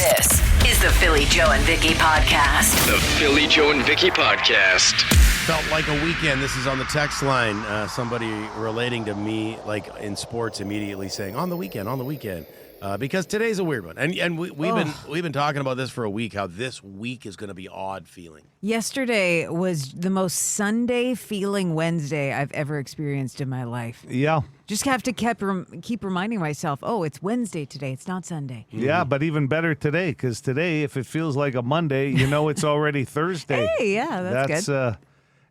This is the Philly Joe and Vicky podcast. The Philly Joe and Vicky podcast. Felt like a weekend. This is on the text line. Somebody relating to me, like in sports, immediately saying on the weekend, because today's a weird one. And we've been talking about this for a week. How this week is going to be odd feeling. Yesterday was the most Sunday feeling Wednesday I've ever experienced in my life. Yeah. Just have to keep reminding myself, oh, it's Wednesday today. It's not Sunday. Yeah, but even better today, because today, if it feels like a Monday, you know it's already Thursday. Hey, yeah, that's good.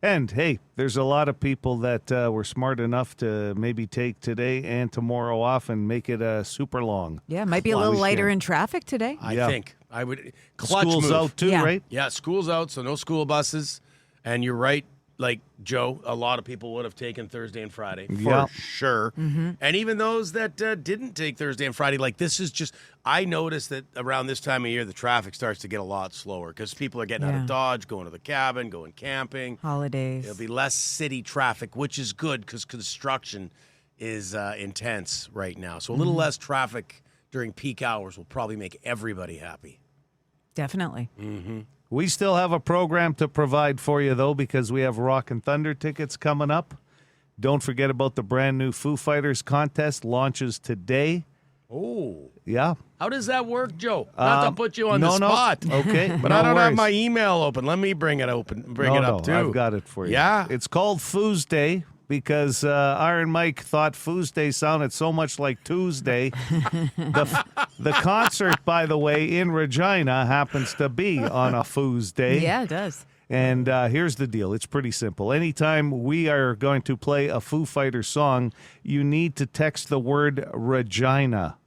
And, hey, there's a lot of people that were smart enough to maybe take today and tomorrow off and make it super long. Yeah, it might be a little lighter in traffic today. I think. I would. Clutch School's move. out too, Yeah. right? Yeah, school's out, so no school buses. And you're right, like Joe, a lot of people would have taken Thursday and Friday for sure. Mm-hmm. And even those that didn't take Thursday and Friday, like this is just, I noticed that around this time of year, the traffic starts to get a lot slower because people are getting out of Dodge, going to the cabin, going camping. Holidays. It'll be less city traffic, which is good because construction is intense right now. So a little less traffic during peak hours will probably make everybody happy. Definitely. Mm-hmm. We still have a program to provide for you, though, because we have Rock and Thunder tickets coming up. Don't forget about the brand new Foo Fighters contest. Launches today. Oh. Yeah. How does that work, Joe? Not to put you on the no. spot. Okay. But no I don't have worries. my email open. Let me bring it open. Bring it up, too. I've got it for you. Yeah? It's called Foos Day because Iron Mike thought Foos Day sounded so much like Tuesday. The concert, by the way, in Regina happens to be on a Foos Day. Yeah, it does. And here's the deal. It's pretty simple. Anytime we are going to play a Foo Fighters song, you need to text the word Regina,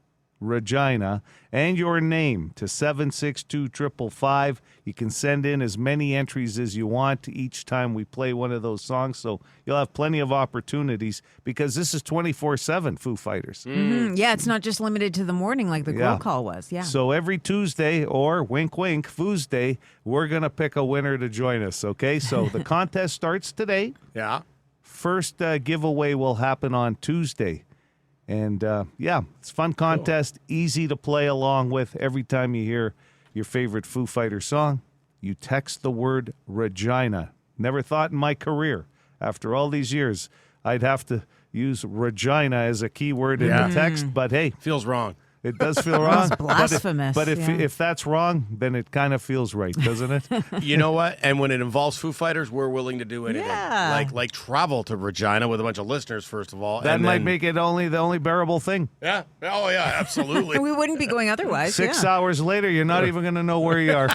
and your name to 762-555. You can send in as many entries as you want each time we play one of those songs, so you'll have plenty of opportunities because this is 24/7 Foo Fighters. Mm-hmm. Yeah, it's not just limited to the morning like the girl call was. Yeah. So every Tuesday, or wink, wink, Foos Day, we're going to pick a winner to join us, okay? So the contest starts today. Yeah. First giveaway will happen on Tuesday. And, it's a fun contest, easy to play along with. Every time you hear your favorite Foo Fighter song, you text the word Regina. Never thought in my career, after all these years, I'd have to use Regina as a keyword in the text. But, hey. Feels wrong. It does feel wrong. Blasphemous. But if that's wrong, then it kind of feels right, doesn't it? You know what? And when it involves Foo Fighters, we're willing to do anything. Yeah. Like travel to Regina with a bunch of listeners, first of all. That and might then, make it the only bearable thing. Yeah. Oh, yeah, absolutely. We wouldn't be going otherwise. 6 hours later, you're not even going to know where you are.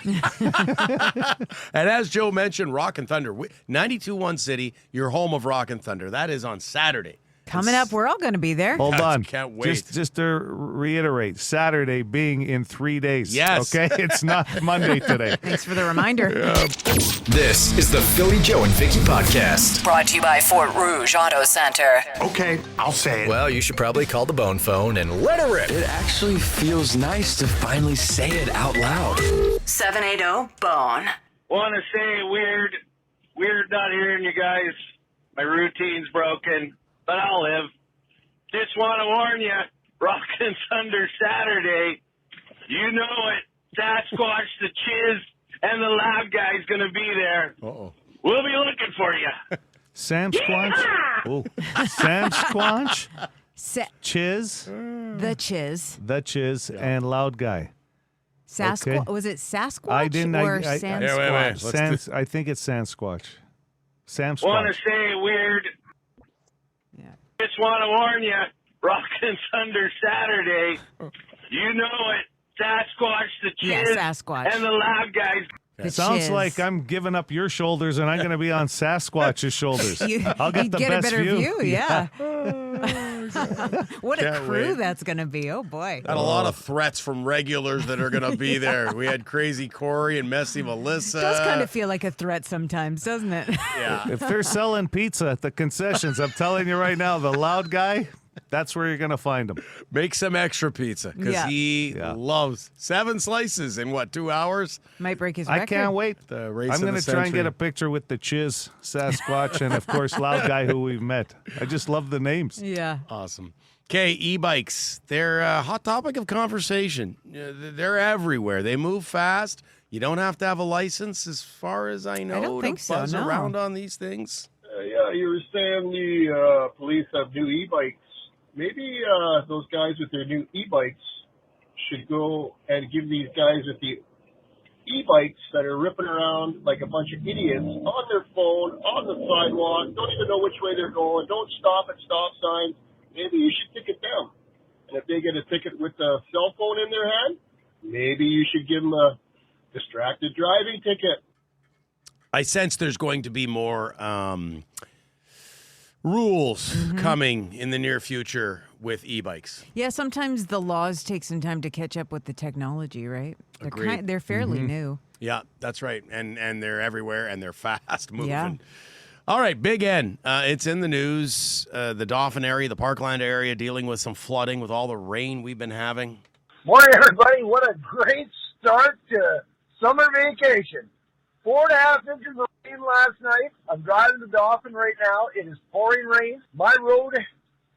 And as Joe mentioned, Rock and Thunder, 92.1 City, your home of Rock and Thunder. That is on Saturday. Coming up, we're all going to be there. Hold on. Can't wait. Just to reiterate, Saturday being in 3 days. Yes. Okay? It's not Monday today. Thanks for the reminder. This is the Philly Joe and Vicky podcast. Brought to you by Fort Rouge Auto Center. Okay, I'll say it. Well, you should probably call the bone phone and let her rip. It actually feels nice to finally say it out loud. 780-BONE. Want to say weird not hearing you guys. My routine's broken, but I'll live. Just want to warn you, Rock and Thunder Saturday, you know it. Sasquatch, the Chiz, and the Loud Guy's going to be there. Uh-oh. We'll be looking for you. Sam Squanch? Oh. Sam Squanch? Chiz? The Chiz. The Chiz and Loud Guy. Sasquatch. Okay. Was it Sasquatch I didn't. or I Sasquatch? I think it's Sasquatch. Sam Want to Squanch. say weird. Yeah. Just want to warn you, Rock and Thunder Saturday, you know it. Sasquatch, the Yeah, Chiz, Sasquatch. and the Loud Guys. The Sounds Chiz. like I'm giving up your shoulders and I'm going to be on Sasquatch's shoulders. I'll get You'd the get best a better view. Yeah. What a Can't crew wait. that's going to be. Oh, boy. Got a lot of threats from regulars that are going to be there. We had Crazy Corey and Messy Melissa. It does kind of feel like a threat sometimes, doesn't it? Yeah. If they're selling pizza at the concessions, I'm telling you right now, the Loud Guy, that's where you're going to find him. Make some extra pizza because Yeah. he loves 7 slices in, 2 hours? Might break his I record. can't wait. The race I'm of going the to try and century. get a picture with the Chiz, Sasquatch, and, of course, Loud Guy who we've met. I just love the names. Yeah. Awesome. Okay, e-bikes. They're a hot topic of conversation. They're everywhere. They move fast. You don't have to have a license, as far as I know, don't think to so, buzz no. around on these things. Yeah, you were saying the police have new e-bikes. Maybe those guys with their new e-bikes should go and give these guys with the e-bikes that are ripping around like a bunch of idiots on their phone, on the sidewalk, don't even know which way they're going, don't stop at stop signs. Maybe you should ticket them. And if they get a ticket with a cell phone in their hand, maybe you should give them a distracted driving ticket. I sense there's going to be more rules coming in the near future with e-bikes. Yeah, sometimes the laws take some time to catch up with the technology, right? Agreed. They're fairly new. Yeah, that's right. And they're everywhere, and they're fast moving. Yeah. All right, Big N. It's in the news. The Dauphin area, the Parkland area, dealing with some flooding with all the rain we've been having. Morning, everybody. What a great start to summer vacation. 4.5 inches of rain last night. I'm driving to Dauphin right now. It is pouring rain. My road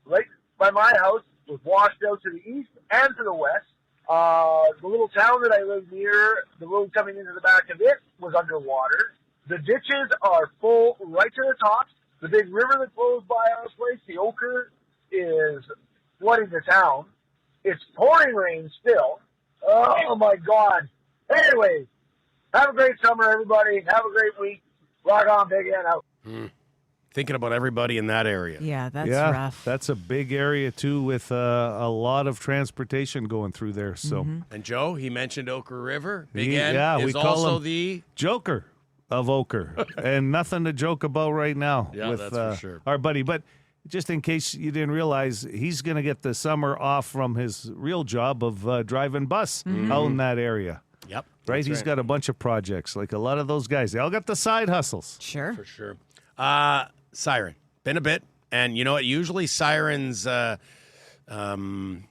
right by my house was washed out to the east and to the west. The little town that I live near, the road coming into the back of it was underwater. The ditches are full right to the top. The big river that flows by our place, the Ochre, is flooding the town. It's pouring rain still. Oh, my God. Anyway, have a great summer, everybody. Have a great week. Rock on, Big N out. Thinking about everybody in that area. Yeah, that's rough. That's a big area, too, with a lot of transportation going through there. So, And Joe, he mentioned Ochre River. Big He- N yeah, is we call also him- the... Joker of Ochre. And nothing to joke about right now Yeah, with that's for sure. our buddy. But just in case you didn't realize, he's going to get the summer off from his real job of driving bus out in that area. Yep. Right? that's He's got a bunch of projects. Like a lot of those guys. They all got the side hustles. Sure. For sure. Siren. Been a bit. And you know what? Usually Siren's, his sound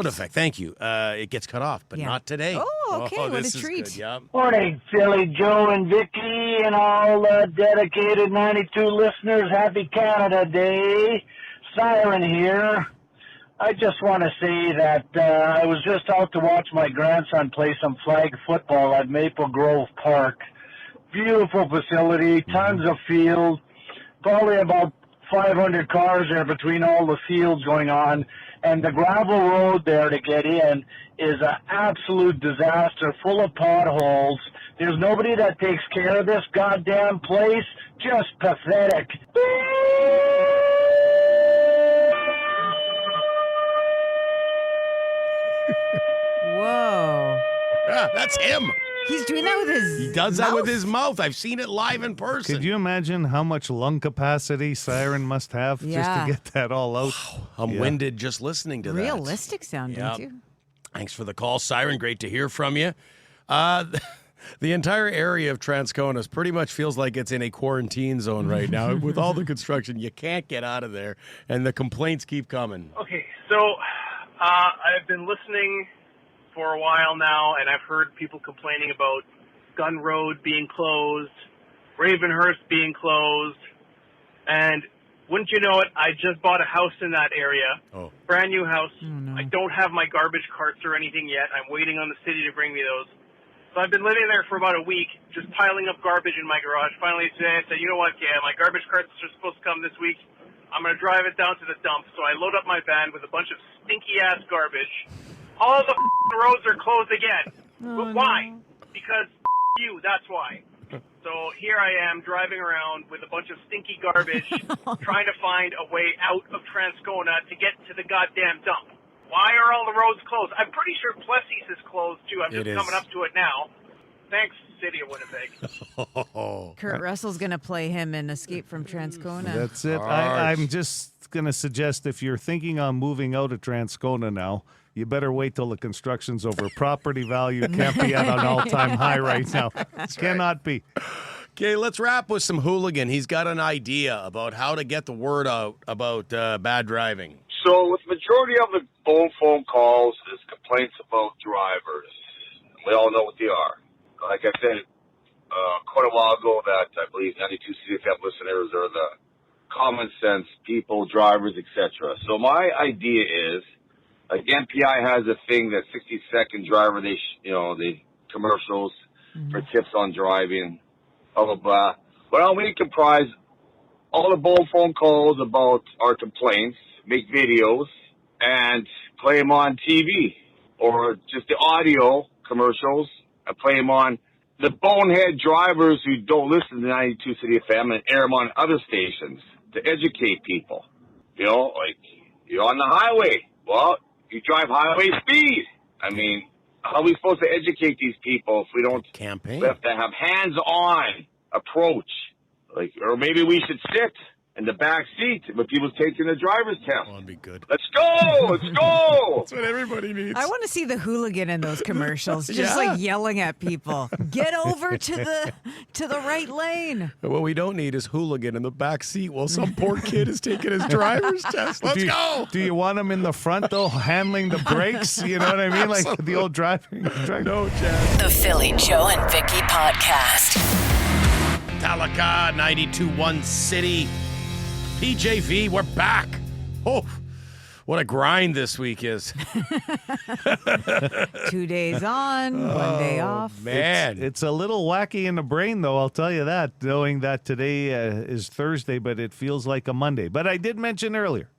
effect. Thank you. It gets cut off, but Yeah. not today. Oh, okay, what this a is treat. good, yeah. Morning, Philly Joe and Vicky and all dedicated 92 listeners. Happy Canada Day. Siren here. I just want to say that I was just out to watch my grandson play some flag football at Maple Grove Park. Beautiful facility, tons of field, probably about 500 cars there between all the fields going on. And the gravel road there to get in is an absolute disaster, full of potholes. There's nobody that takes care of this goddamn place. Just pathetic. Whoa. Yeah, that's him. He's doing that with his He does that mouth? with his mouth. I've seen it live in person. Could you imagine how much lung capacity Siren must have just Yeah. to get that all out? I'm Yeah. winded just listening to that. Realistic sounding, Yeah. too. Thanks for the call, Siren. Great to hear from you. The entire area of Transconas pretty much feels like it's in a quarantine zone right now. With all the construction, you can't get out of there, and the complaints keep coming. Okay, so I've been listening for a while now, and I've heard people complaining about Gun Road being closed, Ravenhurst being closed, and wouldn't you know it, I just bought a house in that area, brand new house. I don't have my garbage carts or anything yet. I'm waiting on the city to bring me those. So I've been living there for about a week, just piling up garbage in my garage. Finally today I said, you know what, yeah, my garbage carts are supposed to come this week. I'm going to drive it down to the dump. So I load up my van with a bunch of stinky-ass garbage. All the roads are closed again. But why? Because you, that's why. So here I am driving around with a bunch of stinky garbage, trying to find a way out of Transcona to get to the goddamn dump. Why are all the roads closed? I'm pretty sure Plessis is closed, too. I'm just coming up to it now. Thanks, City of Winnipeg. Kurt Russell's going to play him in Escape from Transcona. That's it. I'm just going to suggest if you're thinking on moving out of Transcona now, you better wait till the construction's over. Property value can't be at an all-time high right now. Cannot be. Okay, let's wrap with some hooligan. He's got an idea about how to get the word out about bad driving. So with the majority of the phone calls is complaints about drivers. We all know what they are. Like I said quite a while ago that I believe 92 CFM listeners are the common sense people, drivers, etc. So my idea is, like MPI has a thing that 60-second driver, they commercials for tips on driving, blah, blah, blah. Well, we comprise all the bulk phone calls about our complaints, make videos, and play them on TV, or just the audio commercials, and play them on the bonehead drivers who don't listen to 92 City FM and air them on other stations to educate people. Like, you're on the highway. Well, you drive highway speed. I mean, how are we supposed to educate these people if we don't campaign? We have to have hands-on approach. Like, or maybe we should sit in the back seat when people's taking the driver's test. Oh, that'd be good. Let's go! Let's go! That's what everybody needs. I want to see the hooligan in those commercials, just like yelling at people. Get over to the right lane. What we don't need is hooligan in the back seat while some poor kid is taking his driver's test. Let's go! Do you want him in the front, though, handling the brakes? You know what I mean? Like the old driving. No chance. The Philly Joe and Vicky Podcast. Talaka, 92.1 City. PJV, we're back. Oh, what a grind this week is. 2 days on, 1 day off. Man. It's a little wacky in the brain, though, I'll tell you that, knowing that today is Thursday, but it feels like a Monday. But I did mention earlier,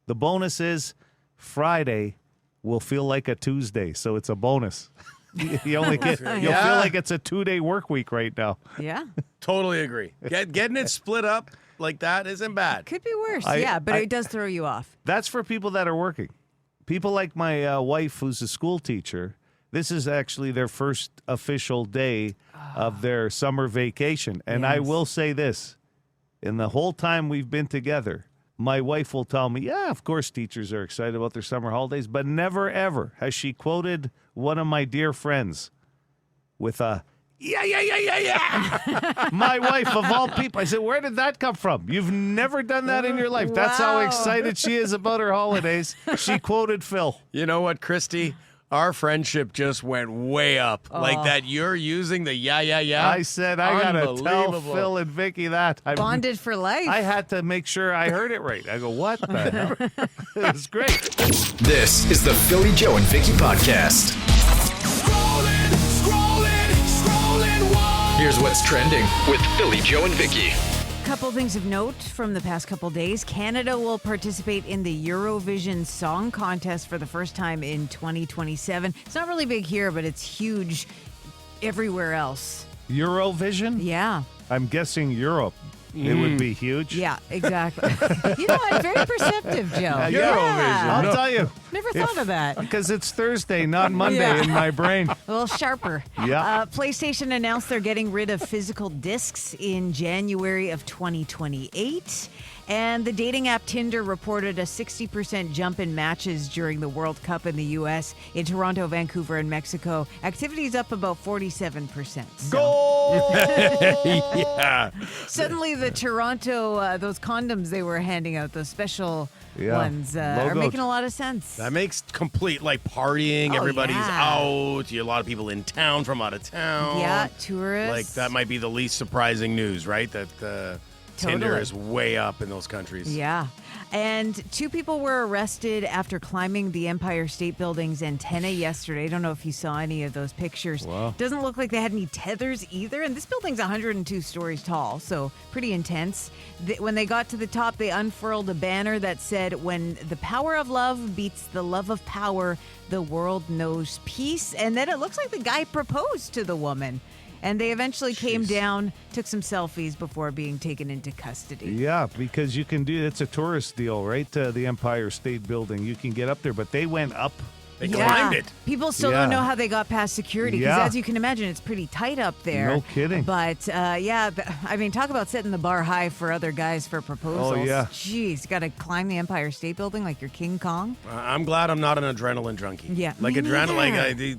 the bonus is Friday will feel like a Tuesday, so it's a bonus. You'll feel like it's a 2-day work week right now. Yeah. Totally agree. Getting it split up like that isn't bad. Could be worse, but it does throw you off. That's for people that are working. People like my wife, who's a school teacher, this is actually their first official day of their summer vacation. And I will say this, in the whole time we've been together, my wife will tell me, yeah, of course teachers are excited about their summer holidays, but never, ever has she quoted one of my dear friends with a, yeah. My wife, of all people. I said, where did that come from? You've never done that in your life. That's how excited she is about her holidays. She quoted Phil. You know what, Christy? Our friendship just went way up. Like that you're using the yeah. I said, I got to tell Phil and Vicky that. Bonded for life. I had to make sure I heard it right. I go, what the hell? It was great. This is the Philly Joe and Vicky Podcast. Here's what's trending with Philly Joe and Vicky. Couple things of note from the past couple days. Canada will participate in the Eurovision Song Contest for the first time in 2027. It's not really big here, but it's huge everywhere else. Eurovision? Yeah. I'm guessing Europe. It would be huge. Yeah, exactly. You know, I'm very perceptive, Joe. Eurovision. I'll tell you. Never thought of that. Because it's Thursday, not Monday in my brain. A little sharper. Yeah. PlayStation announced they're getting rid of physical discs in January of 2028. And the dating app Tinder reported a 60% jump in matches during the World Cup in the U.S. In Toronto, Vancouver, and Mexico. Activity's up about 47%. Goal! Yeah. Suddenly, the Toronto, those condoms they were handing out, those special ones, are making a lot of sense. That makes complete, like, partying. Everybody's out. A lot of people in town from out of town. Yeah, tourists. Like, that might be the least surprising news, right? That Tinder is way up in those countries. Yeah. And 2 people were arrested after climbing the Empire State Building's antenna yesterday. I don't know if you saw any of those pictures. Wow. Doesn't look like they had any tethers either. And this building's 102 stories tall, so pretty intense. When they got to the top, they unfurled a banner that said, "When the power of love beats the love of power, the world knows peace." And then it looks like the guy proposed to the woman. And they eventually came down, took some selfies before being taken into custody. Yeah, because you can do, it's a tourist deal, right? The Empire State Building. You can get up there, but they went up. They climbed it. People still don't know how they got past security because, as you can imagine, it's pretty tight up there. No kidding. But, I mean, talk about setting the bar high for other guys for proposals. Oh, yeah. Jeez, got to climb the Empire State Building like you're King Kong. I'm glad I'm not an adrenaline junkie. Yeah. Like, Me adrenaline,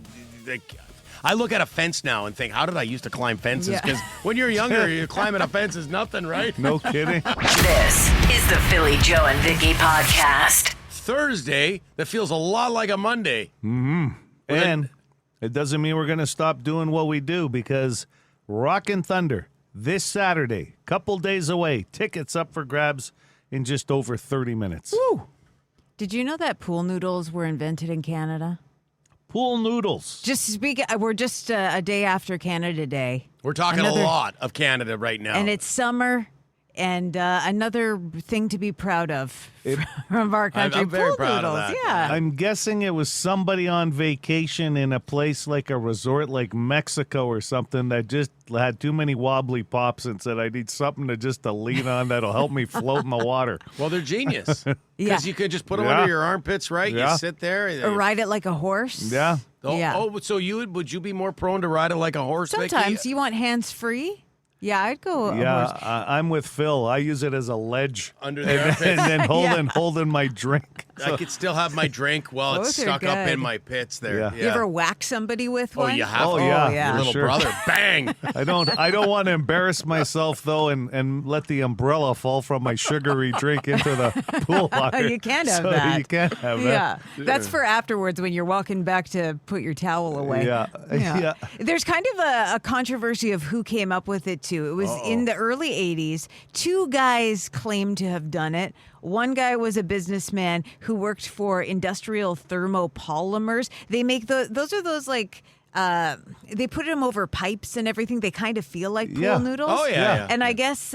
I look at a fence now and think, how did I used to climb fences? Because when you're younger, you're climbing a fence is nothing, right? No kidding. This is the Philly Joe and Vicky Podcast. Thursday, that feels a lot like a Monday. Mm-hmm. And it doesn't mean we're going to stop doing what we do because Rockin' Thunder this Saturday, couple days away. Tickets up for grabs in just over 30 minutes. Woo! Did you know that pool noodles were invented in Canada? Pool noodles. We're just a day after Canada Day. We're talking a lot of Canada right now. And it's summer, and another thing to be proud of from our country. I'm very pool proud noodles. of that. Yeah. I'm guessing it was somebody on vacation in a place like a resort like Mexico or something that just had too many wobbly pops and said, I need something to lean on that'll help me float in the water. Well, they're genius. Because Yeah. you could just put them Yeah. under your armpits, right? Yeah. You sit there. Or ride it like a horse. Yeah. Yeah. So would you be more prone to ride it like a horse, Sometimes Vicky? you want hands-free. Yeah, I'd go a Yeah, horse. I'm with Phil. I use it as a ledge. Under the armpits. And then holding my drink. I could still have my drink while it's Both are stuck up good. in my pits there. Yeah. You ever whack somebody with Oh, one? you have Oh, to. yeah. yeah. for Little sure. brother, bang. I don't want to embarrass myself though and let the umbrella fall from my sugary drink into the pool water. You can't have So that. You can't have Yeah, that. that's for afterwards when you're walking back to put your towel away. Yeah. Yeah. There's kind of a controversy of who came up with it, too. It was in the early 80s. Two guys claimed to have done it. One guy was a businessman who worked for Industrial Thermopolymers. They make those like... they put them over pipes and everything. They kind of feel like pool Yeah. noodles. Oh, yeah. And I guess,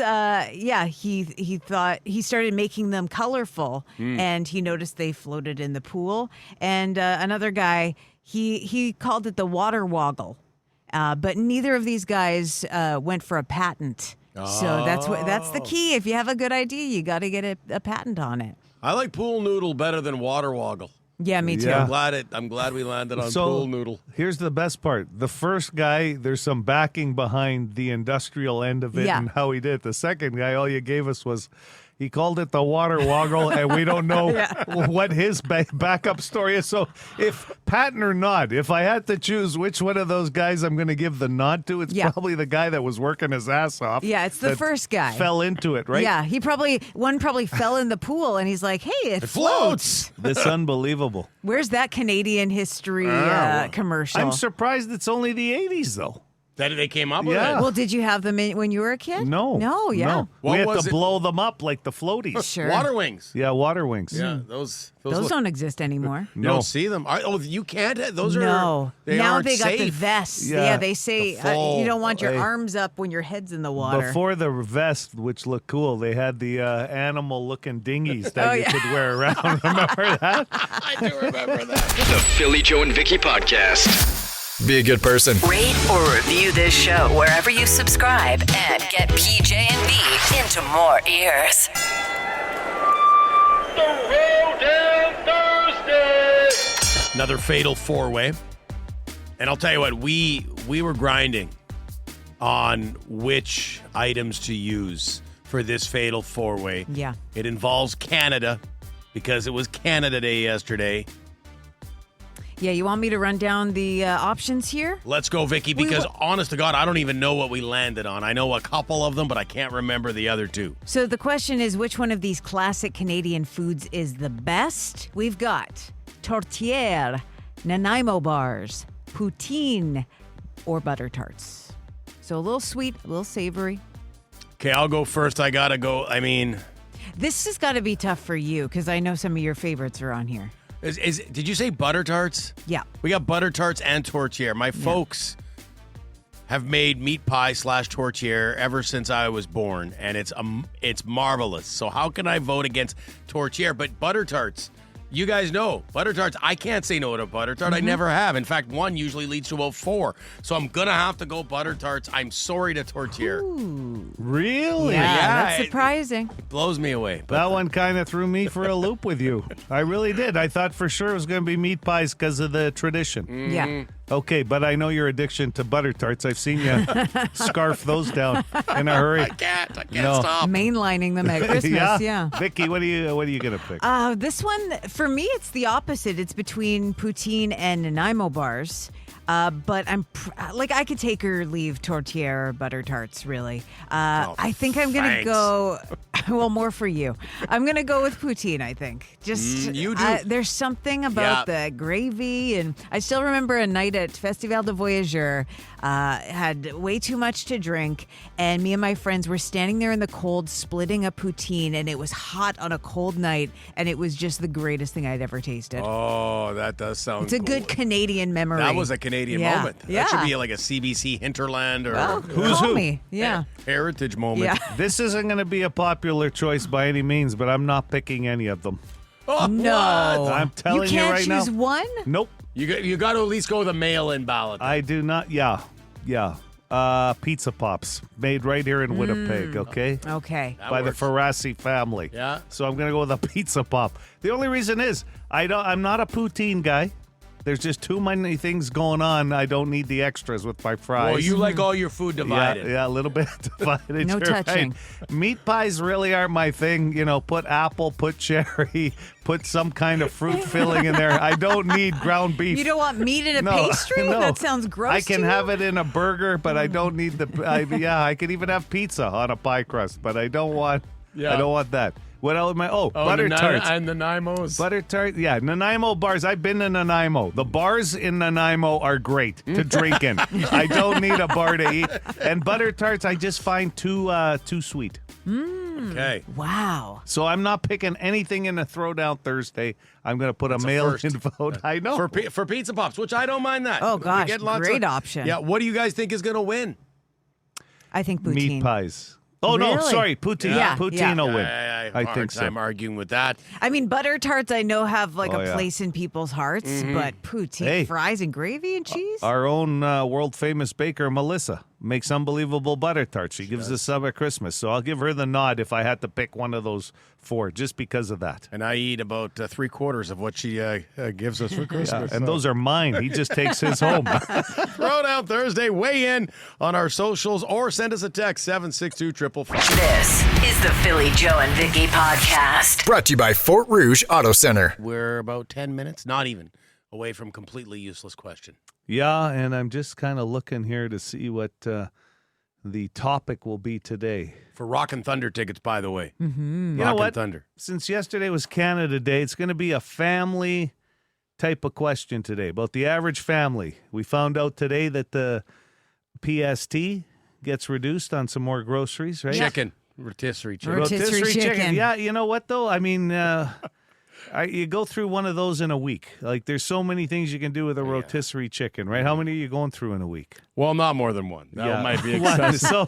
he thought he started making them colorful, and he noticed they floated in the pool. And another guy, he called it the water woggle. But neither of these guys went for a patent. So that's the key. If you have a good idea, you got to get a patent on it. I like pool noodle better than water woggle. Yeah, me too. Yeah. I'm glad we landed on So, pool noodle. Here's the best part. The first guy, there's some backing behind the industrial end of it Yeah. and how he did it. The second guy, all you gave us was he called it the water woggle, and we don't know what his backup story is. So if patent or not, if I had to choose which one of those guys I'm going to give the nod to, it's probably the guy that was working his ass off. Yeah, it's the that first guy. Fell into it, right? Yeah, one probably fell in the pool, and he's like, hey, it floats. This unbelievable. Where's that Canadian history commercial? I'm surprised it's only the 80s, though. That they came up with Yeah. it? Well, did you have them when you were a kid? No. No, yeah. No. What We had was to it? blow them up like the floaties. Sure. Water wings. Yeah, water wings. Yeah, those Those don't exist anymore. You don't see them. You can't. Those are No. Now aren't they got the safe. vests. Yeah. Yeah, they say The full- you don't want your Hey. arms up when your head's in the water. Before the vest, which looked cool, they had the animal-looking dinghies that you could wear around. Remember that? I do remember that. The Philly Joe and Vicky Podcast. Be a good person. Rate or review this show wherever you subscribe and get PJ and B into more ears. Throwdown Thursday. Another fatal four-way. And I'll tell you what, we were grinding on which items to use for this fatal four-way. Yeah. It involves Canada because it was Canada Day yesterday. Yeah, you want me to run down the options here? Let's go, Vicky, because honest to God, I don't even know what we landed on. I know a couple of them, but I can't remember the other two. So the question is, which one of these classic Canadian foods is the best? We've got tourtière, Nanaimo bars, poutine, or butter tarts. So a little sweet, a little savory. Okay, I'll go first. I gotta go. I mean, This has got to be tough for you because I know some of your favorites are on here. did you say butter tarts? Yeah. We got butter tarts and tourtière. My folks have made meat pie / tourtière ever since I was born, and it's marvelous. So how can I vote against tourtière? But butter tarts, you guys know butter tarts. I can't say no to a butter tart. I never have. In fact, one usually leads to about 4. So I'm gonna have to go butter tarts. I'm sorry to tourtière. Really? Yeah, That's surprising. It blows me away. But That one kind of threw me for a loop with you. I really did. I thought for sure it was going to be meat pies because of the tradition. Yeah. Okay, but I know your addiction to butter tarts. I've seen you scarf those down in a hurry. I can't No. stop. Mainlining them at Christmas, yeah. Vicky, what are you going to pick? This one, for me, it's the opposite. It's between poutine and Nanaimo bars. But I could take or leave tortilla or butter tarts, really. I think I'm going to go, well, more for you. I'm going to go with poutine, I think. Just, you do. There's something about the gravy, and I still remember a night at Festival de Voyageur, had way too much to drink, and me and my friends were standing there in the cold splitting a poutine, and it was hot on a cold night, and it was just the greatest thing I'd ever tasted. Oh, that does sound It's a good Canadian memory. That was a Canadian moment. Yeah. That should be like a CBC Hinterland or Who's Who. Me. Yeah. Heritage moment. Yeah. This isn't going to be a popular choice by any means, but I'm not picking any of them. Oh, No. what? I'm telling you right now. You can't choose one? Nope. You got to at least go with a mail-in ballot. I do not. Yeah. Pizza Pops, made right here in Winnipeg, okay? Okay. That By works. the Ferrasi family. Yeah. So I'm going to go with a Pizza Pop. The only reason is I'm not a poutine guy. There's just too many things going on. I don't need the extras with my fries. Well, you like all your food divided. Yeah, a little bit divided. No You're touching. right. Meat pies really aren't my thing. Put apple, put cherry, put some kind of fruit filling in there. I don't need ground beef. You don't want meat in a pastry? No. That sounds gross. I can to you? have it in a burger, but I don't need I can even have pizza on a pie crust, but I don't want that. What else am I? Butter tarts. And the Nanaimos. Butter tart, yeah, Nanaimo bars. I've been to Nanaimo. The bars in Nanaimo are great to drink in. I don't need a bar to eat. And butter tarts, I just find too sweet. Okay. Wow. So I'm not picking anything in a Throwdown Thursday. I'm going to put a mail-in vote. I know. For Pizza Pops, which I don't mind that. Oh, We gosh. get lots Great of- option. Yeah, what do you guys think is going to win? I think poutine. Meat pies. Oh, no, Really? sorry. Poutine. Yeah, Poutine yeah. will win. I think so. I'm arguing with that. I mean, butter tarts I know have like Oh, a yeah. place in people's hearts, but poutine, Hey. fries and gravy and cheese? Our own world-famous baker, Melissa, makes unbelievable butter tarts. She gives us some at Christmas. So I'll give her the nod if I had to pick one of those four, just because of that. And I eat about 3/4 of what she gives us for Christmas. And those are mine. He just takes his home. Throwdown Thursday. Weigh in on our socials or send us a text 762-555. This is the Philly Joe and Vicky podcast. Brought to you by Fort Rouge Auto Center. We're about 10 minutes, not even, away from completely useless question. Yeah, and I'm just kind of looking here to see what the topic will be today. For Rockin' Thunder tickets, by the way. You know Rockin' what? Thunder. Since yesterday was Canada Day, it's going to be a family type of question today about the average family. We found out today that the PST gets reduced on some more groceries, right? Chicken. Rotisserie chicken. Rotisserie chicken. Yeah, you know what, though? I mean, you go through one of those in a week. Like, there's so many things you can do with a rotisserie chicken, right? How many are you going through in a week? Well, not more than one. That might be One. excessive. So,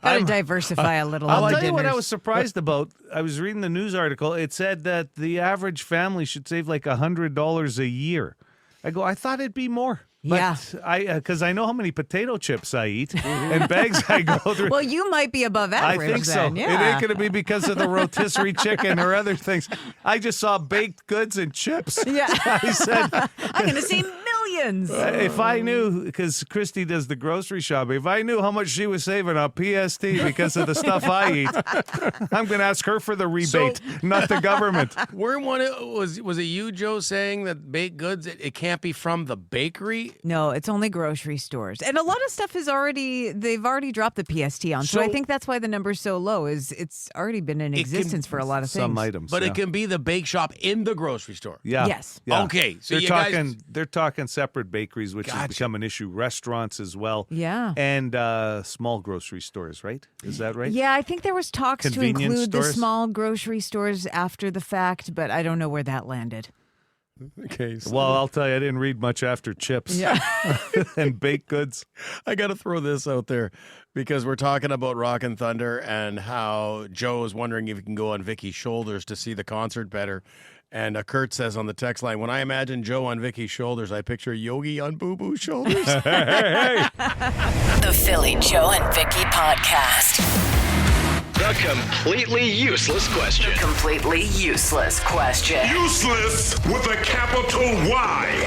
Got to diversify a little. I'll on the tell you what I dinners. was surprised about. I was reading the news article. It said that the average family should save like $100 a year. I thought it'd be more. But Yeah. because I know how many potato chips I eat and bags I go through. Well, you might be above I average think so. then. It Yeah. ain't going to be because of the rotisserie chicken or other things. I just saw baked goods and chips. Yeah. I said, I'm going to say millions. if I knew, because Christy does the grocery shopping, if I knew how much she was saving on PST because of the stuff I eat, I'm going to ask her for the rebate, not the government. Was it you, Joe, saying that baked goods, it can't be from the bakery? No, it's only grocery stores. And a lot of stuff they've already dropped the PST on. So I So- think that's why the number's so low, is it's already been in existence for a lot of things. Some items. But yeah. it can be the bake shop in the grocery store. Yeah. Yes. Yeah. Okay, so they're you talking. guys- They're talking separate bakeries, which has Gotcha. become an issue. Restaurants as well. Yeah. And small grocery stores, right? Is that right? Yeah, I think there was talks to Convenience include the stores? small grocery stores after the fact, but I don't know where that landed. Okay. So Well, I'll tell you, I didn't read much after chips and baked goods. I got to throw this out there because we're talking about Rockin' Thunder and how Joe is wondering if he can go on Vicky's shoulders to see the concert better. And Kurt says on the text line, when I imagine Joe on Vicky's shoulders, I picture Yogi on Boo Boo's shoulders. Hey. The Philly Joe and Vicky podcast. The completely useless question. Completely useless question. Useless with a capital Y.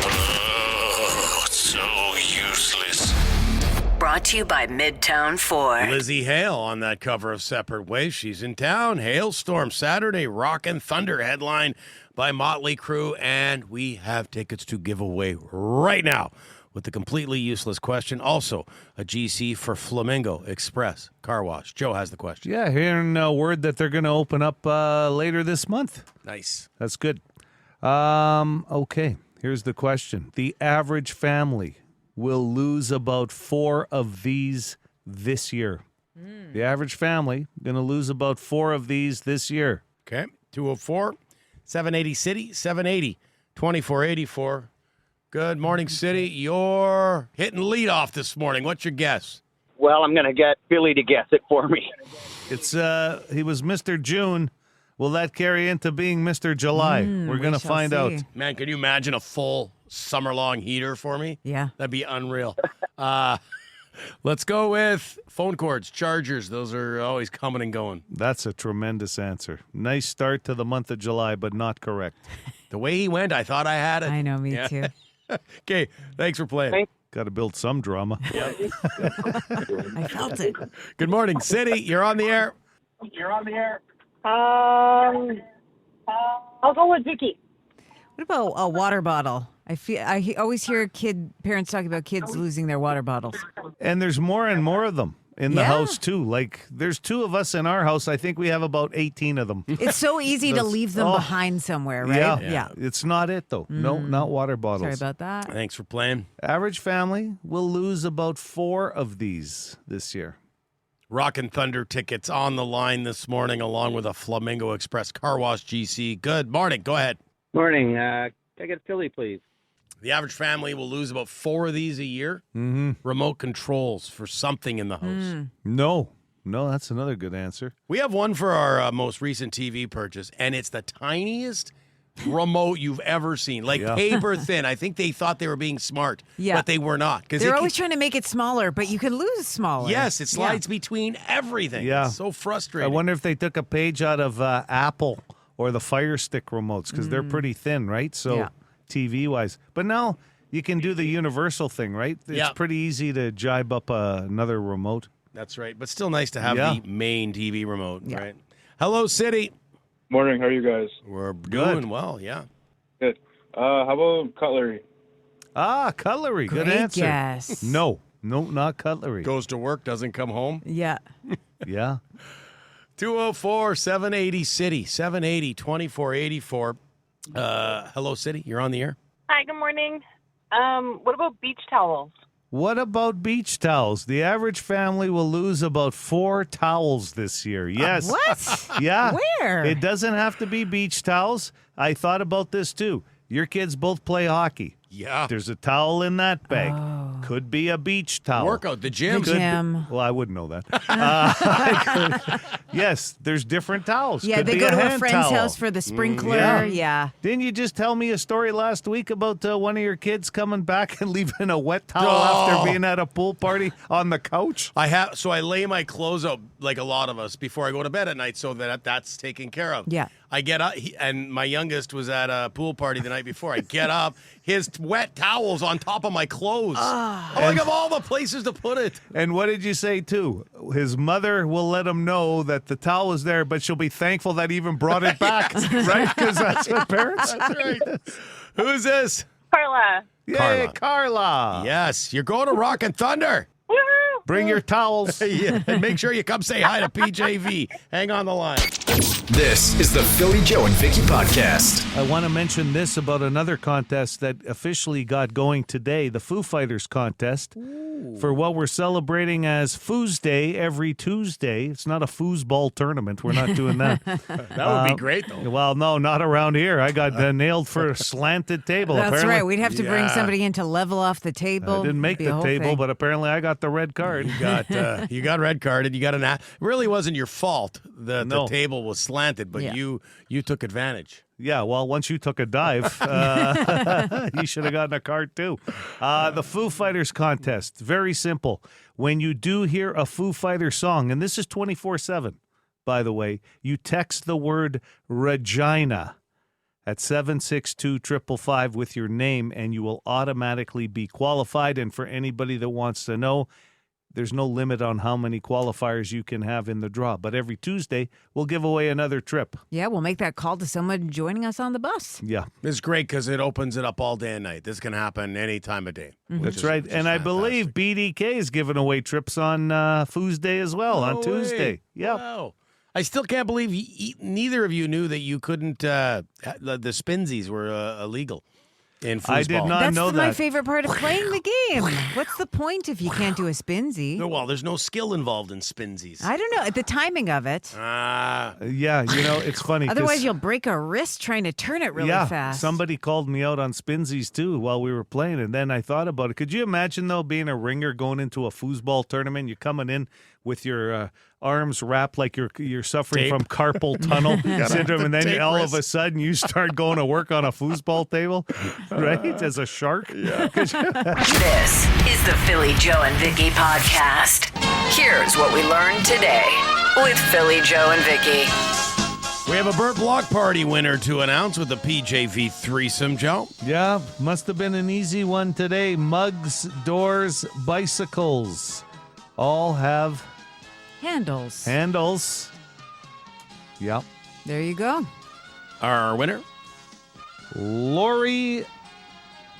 So useless. Brought to you by Midtown Ford. Lizzie Hale on that cover of Separate Ways. She's in town. Hailstorm Saturday, Rockin' Thunder headline by Motley Crue. And we have tickets to give away right now with the completely useless question. Also, a GC for Flamingo Express Car Wash. Joe has the question. Yeah, hearing word that they're going to open up later this month. Nice. That's good. Okay, here's the question. The average family will lose about 4 of these this year. The average family going to lose about 4 of these this year. Okay, 204-780 City, 780-2484. Good morning, City. You're hitting lead off this morning. What's your guess? Well, I'm going to get Billy to guess it for me. It's he was Mr. June. Will that carry into being Mr. July? We're going to find out. Man, can you imagine a full summer-long heater for me? Yeah. That'd be unreal. Let's go with phone cords, chargers. Those are always coming and going. That's a tremendous answer. Nice start to the month of July, but not correct. The way he went, I thought I had it. I know, me too. Okay, thanks for playing. Got to build some drama. I felt it. Good morning, City. You're on the air. I'll go with Vicky. What about a water bottle? I always hear parents talking about kids losing their water bottles. And there's more and more of them in the house, too. Like, there's 2 of us in our house. I think we have about 18 of them. It's so easy to leave them behind somewhere, right? Yeah. It's not it, though. No, not water bottles. Sorry about that. Thanks for playing. Average family will lose about 4 of these this year. Rock and Thunder tickets on the line this morning, along with a Flamingo Express Car Wash GC. Good morning. Go ahead. Morning. Can I get Philly, please? The average family will lose about 4 of these a year. Mm-hmm. Remote controls for something in the house. No, that's another good answer. We have one for our most recent TV purchase, and it's the tiniest remote you've ever seen. Like paper thin. I think they thought they were being smart, but they were not. They're always trying to make it smaller, but you can lose smaller. Yes, it slides between everything. Yeah. It's so frustrating. I wonder if they took a page out of Apple or the Fire Stick remotes, because they're pretty thin, right? So TV-wise. But now you can do the universal thing, right? It's pretty easy to jibe up another remote. That's right. But still nice to have the main TV remote, right? Hello, City. Morning. How are you guys? We're doing well, yeah. Good. How about cutlery? Cutlery. Good Great answer. guess. No, not cutlery. Goes to work, doesn't come home. Yeah. Yeah. 204-780 City, 780-2484. Hello, City. You're on the air. Hi, good morning. What about beach towels? What about beach towels? The average family will lose about 4 towels this year. Yes. What? Yeah. Where? It doesn't have to be beach towels. I thought about this too. Your kids both play hockey. Yeah. There's a towel in that bag. Could be a beach towel. Workout, the gym. The gym. Well, I wouldn't know that. Yes, there's different towels. Yeah, Could they be go to a hand friend's towel. house for the sprinkler. Yeah. Didn't you just tell me a story last week about one of your kids coming back and leaving a wet towel after being at a pool party on the couch? So I lay my clothes out, like a lot of us, before I go to bed at night, so that's taken care of. Yeah. I get up, and my youngest was at a pool party the night before. I get up, his wet towel's on top of my clothes. I'm like, of all the places to put it. And what did you say, too? His mother will let him know that the towel is there, but she'll be thankful that he even brought it back, right? Because that's what parents That's right. Who's this? Carla. Yay, Carla. Yes, you're going to Rock and Thunder. Bring your towels. Yeah, and make sure you come say hi to PJV. Hang on the line. This is the Philly Joe and Vicky podcast. I want to mention this about another contest that officially got going today, the Foo Fighters contest. For what we're celebrating as Foos Day every Tuesday. It's not a foosball tournament. We're not doing that. That would be great, though. Well, no, not around here. I got nailed for a slanted table. That's apparently. right. We'd have to bring somebody in to level off the table. I didn't make Be a the whole table, thing. but apparently I got the red card. You got red carded. You got it really wasn't your fault that the No. table was slanted, but you took advantage. Yeah, well, once you took a dive, you should have gotten a card too. The Foo Fighters contest, very simple. When you do hear a Foo Fighter song, and this is 24/7, by the way, you text the word Regina at 762-555 with your name, and you will automatically be qualified. And for anybody that wants to know, There's no limit on how many qualifiers you can have in the draw. But every Tuesday, we'll give away another trip. Yeah, we'll make that call to someone joining us on the bus. Yeah. It's great because it opens it up all day and night. This can happen any time of day. That's right. And I believe BDK is giving away trips on Foos Day as well, on Tuesday. Yeah. Wow. I still can't believe neither of you knew that you couldn't, the spinsies were illegal in foosball. I did not know that. That's my favorite part of playing the game. What's the point if you can't do a spinsy? No, well, there's no skill involved in spinsies. I don't know. The timing of it. Yeah, it's funny. Otherwise, you'll break a wrist trying to turn it really fast. Somebody called me out on spinsies, too, while we were playing, and then I thought about it. Could you imagine, though, being a ringer going into a foosball tournament? You're coming in with your arms wrapped like you're suffering from carpal tunnel syndrome, and then all of a sudden you start going to work on a foosball table, right? As a shark. Yeah. This is the Philly Joe and Vicky podcast. Here's what we learned today with Philly Joe and Vicky. We have a Burt Block Party winner to announce with the PJV threesome, Joe. Yeah, must have been an easy one today. Mugs, doors, bicycles all have handles. Yep. There you go. Our winner? Lori.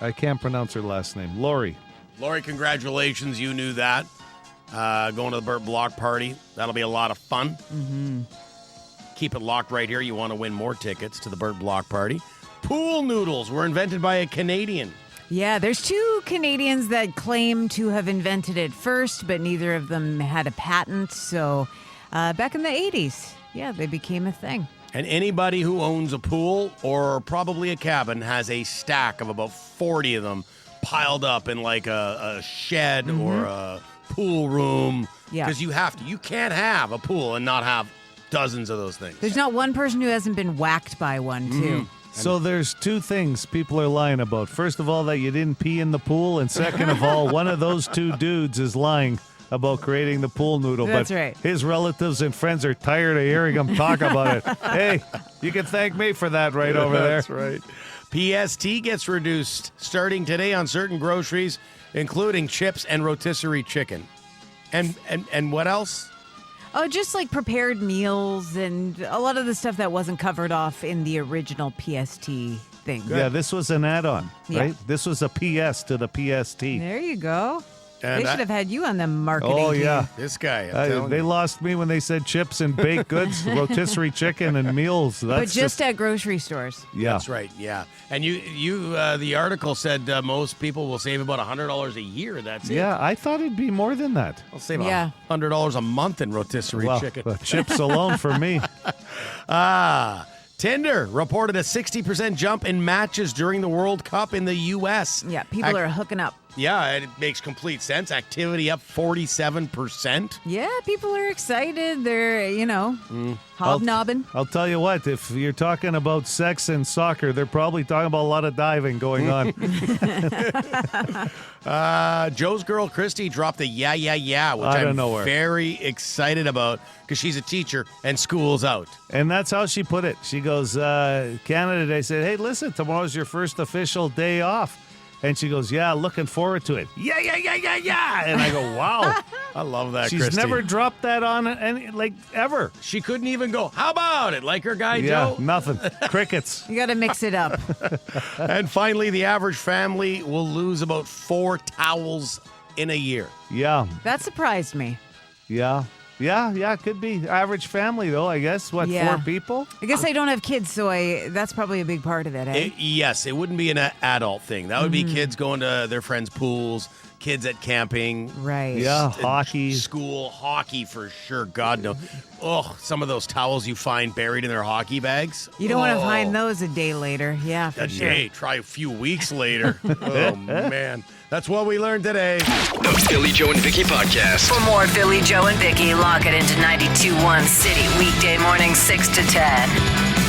I can't pronounce her last name. Lori, congratulations. You knew that. Going to the Burt Block Party. That'll be a lot of fun. Mm-hmm. Keep it locked right here. You want to win more tickets to the Burt Block Party. Pool noodles were invented by a Canadian. Yeah, there's two Canadians that claim to have invented it first, but neither of them had a patent. So back in the 80s, they became a thing. And anybody who owns a pool or probably a cabin has a stack of about 40 of them piled up in like a shed or a pool room. Yeah. Because you can't have a pool and not have dozens of those things. There's not one person who hasn't been whacked by one, too. So there's two things people are lying about. First of all, that you didn't pee in the pool. And second of all, one of those two dudes is lying about creating the pool noodle. That's but right. His relatives and friends are tired of hearing him talk about it. Hey, you can thank me for that over there. That's right. PST gets reduced starting today on certain groceries, including chips and rotisserie chicken. And what else? Oh, just like prepared meals and a lot of the stuff that wasn't covered off in the original PST thing. Yeah, this was an add-on, right? This was a PS to the PST. There you go. And they should have had you on the marketing team. This guy. They lost me when they said chips and baked goods, rotisserie chicken and meals. But just at grocery stores. Yeah. That's right, yeah. And you the article said most people will save about $100 a year. That's it. Yeah, I thought it'd be more than that. I'll save $100 a month in rotisserie chicken. Chips alone for me. Tinder reported a 60% jump in matches during the World Cup in the U.S. Yeah, people are hooking up. Yeah, it makes complete sense. Activity up 47%. Yeah, people are excited. They're, hobnobbing. I'll tell you what, if you're talking about sex and soccer, they're probably talking about a lot of diving going on. Joe's girl, Christy, dropped a yeah, which I'm very excited about because she's a teacher and school's out. And that's how she put it. She goes, Canada Day, said, hey, listen, tomorrow's your first official day off. And she goes, yeah, looking forward to it. Yeah. And I go, wow. I love that, She's Christy. never dropped that on ever. She couldn't even go, how about it? Like her guy, Joe? Yeah, nothing. Crickets. You got to mix it up. And finally, the average family will lose about 4 towels in a year. Yeah. That surprised me. Yeah, could be. Average family, though, I guess. What, 4 people? I guess I don't have kids, so that's probably a big part of it, eh? Yes, it wouldn't be an adult thing. That would be kids going to their friends' pools, kids at camping. Right. Yeah, hockey. School, hockey for sure. God, no. Oh, some of those towels you find buried in their hockey bags. You don't want to find those a day later. Yeah, for sure. Try a few weeks later. Oh, man. That's what we learned today. The Philly Joe and Vicky Podcast. For more Philly Joe and Vicky, lock it into 92.1 City weekday morning 6 to 10.